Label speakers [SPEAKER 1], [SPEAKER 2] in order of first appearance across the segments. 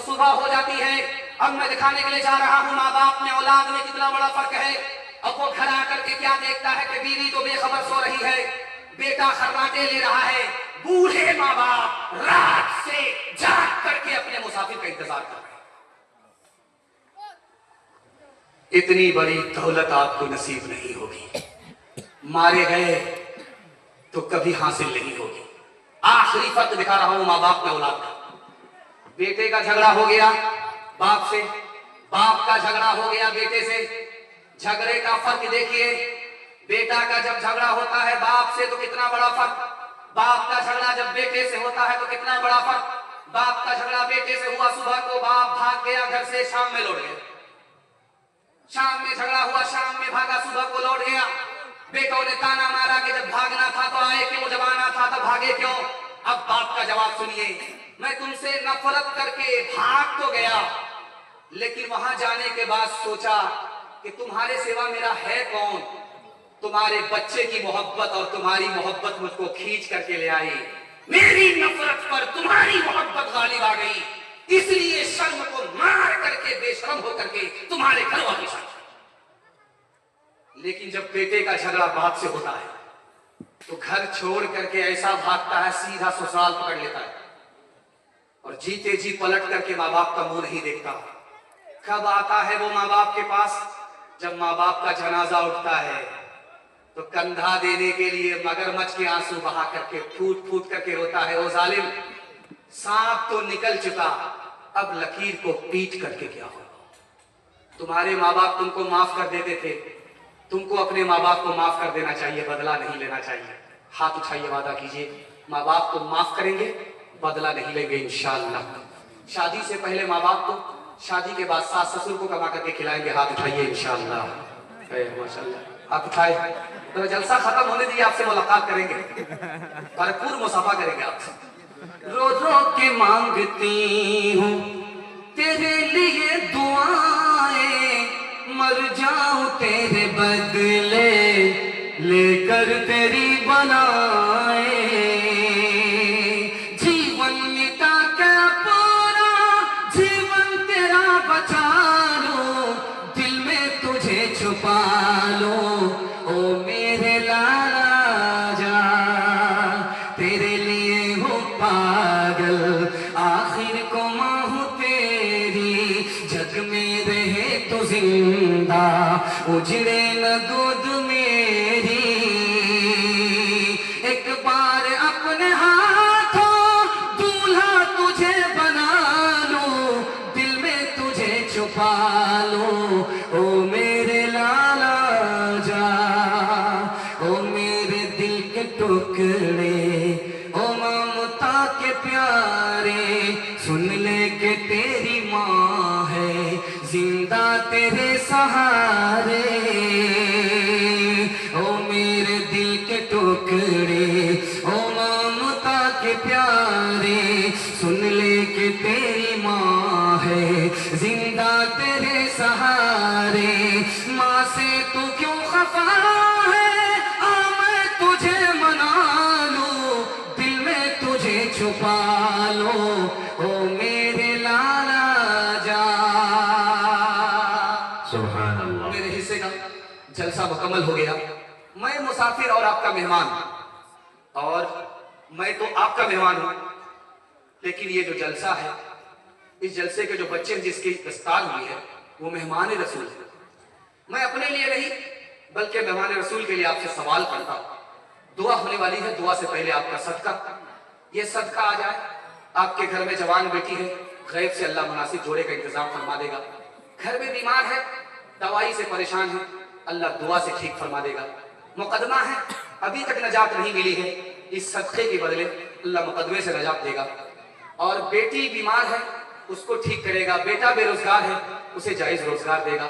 [SPEAKER 1] सुबह हो जाती है। अब मैं दिखाने के लिए जा रहा हूँ माँ बाप में औलाद में कितना बड़ा फर्क है। अब वो घर आकर के क्या देखता है कि बीवी तो बेखबर सो रही है, बेटा खर्राटे ले रहा है। बूढ़े माँ बाप रात से जाग करके अपने मुसाफिर का इंतजार कर रहे हैं। इतनी बड़ी दौलत आपको नसीब नहीं होगी, मारे गए तो कभी हासिल नहीं होगी। आखिरी फर्क दिखा रहा हूं माँ बाप में औलाद का। बेटे का झगड़ा हो गया बाप से, बाप का झगड़ा हो गया बेटे से। झगड़े का फर्क देखिए, बेटा का जब झगड़ा होता है बाप से तो कितना बड़ा फर्क, बाप का झगड़ा जब बेटे से होता है तो कितना बड़ा फर्क। बाप का झगड़ा बेटे से हुआ, सुबह को बाप भाग गया घर से, शाम में लौट गया। शाम में झगड़ा हुआ, शाम में भागा, सुबह को लौट गया। बेटों ने ताना मारा कि जब भागना था तो आए क्यों, जब आना था तो भागे क्यों। अब बाप का जवाब सुनिए, मैं तुमसे नफरत करके भाग तो गया, लेकिन वहां जाने के बाद सोचा कि तुम्हारे सिवा मेरा है कौन। तुम्हारे बच्चे की मोहब्बत और तुम्हारी मोहब्बत मुझको खींच करके ले आई। मेरी नफरत पर तुम्हारी मोहब्बत गालिब आ गई, इसलिए शर्म को मार करके बेशर्म होकर के तुम्हारे घर वापस आई। लेकिन जब बेटे का झगड़ा बाप से होता है तो घर छोड़ करके ऐसा भागता है, सीधा ससुराल पकड़ लेता है और जीते जी पलट करके माँ बाप का मुंह नहीं देखता। कब आता है वो माँ बाप के पास, जब माँ बाप का जनाजा उठता है तो कंधा देने के लिए मगरमच्छ के आंसू बहा करके फूट फूट करके रोता है, ओ जालिम सांप तो निकल चुका, अब लकीर को पीट करके क्या होगा। तुम्हारे माँ बाप तुमको माफ कर देते थे, तुमको अपने माँ बाप को माफ कर देना चाहिए, बदला नहीं लेना चाहिए। हाथ उठाइए, वादा कीजिए माँ बाप को माफ करेंगे, बदला नहीं लेंगे इंशाअल्लाह। शादी से पहले माँ बाप को, शादी के बाद सास ससुर को कमा करके खिलाएंगे। हाथ उठाइए इंशाअल्लाह। माशाअल्लाह, हाथ उठाए। तो जलसा खत्म होने दीजिए, आपसे मुलाकात करेंगे, भरपूर मुसाफा करेंगे आपसे। रो रो के मांगती हूँ तेरे लिए दुआएं, मर जाऊं तेरे बदले लेकर तेरी बनाए। जीवन मिटा के पूरा जीवन तेरा बचा लो, दिल में तुझे छुपा लो, ओ मेरे लाला जा। तेरे लिए हूँ पागल, आखिर को माँ हूँ तेरी, जग में रहे तो जिंदा, उजड़े न दूध मेरी। एक बार अपने हाथों दूल्हा तुझे बना लो, दिल में तुझे छुपा लो, ओ मेरे लाला जा। ओ मेरे दिल के टुकड़े, ओ ममता के प्यारे, सुन ले के तेरी माँ है जिंदा तेरे सहारे। ओ मेरे दिल के टुकड़े, ओ ममता के प्यारे, सुन ले के तेरी माँ है जिंदा तेरे सहारे। माँ से तू क्यों खफा है, आ मैं तुझे मना लूं, दिल में तुझे छुपा लो, ओ मेरे लाला जा।
[SPEAKER 2] सुभान अल्लाह।
[SPEAKER 1] मेरे हिस्से का जलसा मुकम्मल हो गया। मैं मुसाफिर और आपका मेहमान, और मैं तो आपका मेहमान हूं, लेकिन ये जो जलसा है, इस जलसे के जो बच्चे जिसकी दस्तार हुई है वो मेहमान रसूल है। मैं अपने लिए नहीं बल्कि मेहमान रसूल के लिए आपसे सवाल करता हूं। दुआ होने वाली है, दुआ से पहले आपका सदका, ये सदका आ जाए। आपके घर में जवान बेटी है, गैब से अल्लाह मुनासिब जोड़े का इंतजाम फरमा देगा। घर में बीमार है, दवाई से परेशान है, अल्लाह दुआ से ठीक फरमा देगा। मुकदमा है, अभी तक नजात नहीं मिली है, इस सदके के बदले अल्लाह मुकदमे से नजात देगा। और बेटी बीमार है, उसको ठीक करेगा। बेटा बेरोजगार है, उसे जायज रोजगार देगा।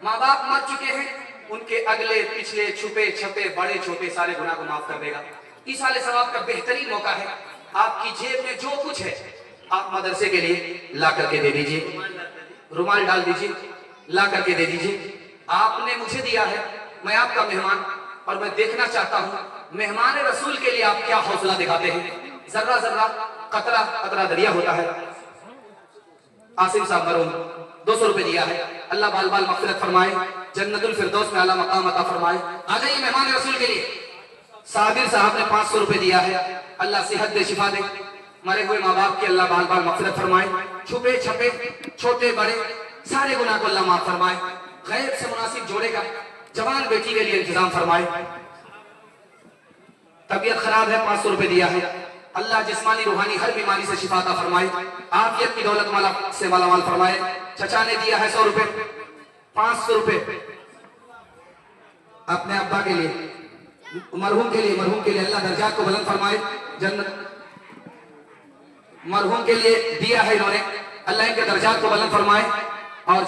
[SPEAKER 1] माँ बाप मर चुके हैं, उनके अगले पिछले छुपे छपे बड़े छोटे सारे गुनाह को माफ कर देगा। इस साल सवाब का बेहतरीन मौका है, आपकी जेब में जो कुछ है आप मदरसे के लिए ला करके दे दीजिए, रुमाल डाल दीजिए, ला करके दे दीजिए। आपने मुझे दिया है, मैं आपका मेहमान, और मैं देखना चाहता हूं मेहमान रसूल के लिए आप क्या हौसला दिखाते हैं। जर्रा जर्रा कतरा कतरा दरिया होता है, आसिम साहब मरहूम 200 रुपए दिया है। अल्लाह बाल बाल मग़फ़िरत फरमाए, जन्नतुल फिरदौस में आला मकाम अता फरमाए। आ जाइए मेहमान रसूल के लिए। साबिर साहब ने 500 रुपए दिया है। अल्लाह सेहत दे, शिफा दे। मरे हुए माँ बाप की अल्लाह बाल बाल मग़फ़िरत फरमाए। छुपे छपे छोटे बड़े सारे गुनाह को अल्लाह माफ फरमाए। गैर से मुनासिब जोड़े का जवान बेटी के लिए इंतजाम फरमाए। तबीयत खराब है, 500 रुपए दिया है। अल्लाह जिस्मानी रूहानी हर बीमारी से शिफा अता फरमाए, आफियत की दौलत माला से मालामाल फरमाए। चचा ने दिया है 100 रुपए, 500 रुपए अपने अब्बा के लिए, मरहूम के लिए अल्लाह दर्जात को बुलंद फरमाए, जन्नत। मरहूम के लिए दिया है इन्होंने, अल्लाह इनके दर्जात को बुलंद फरमाए और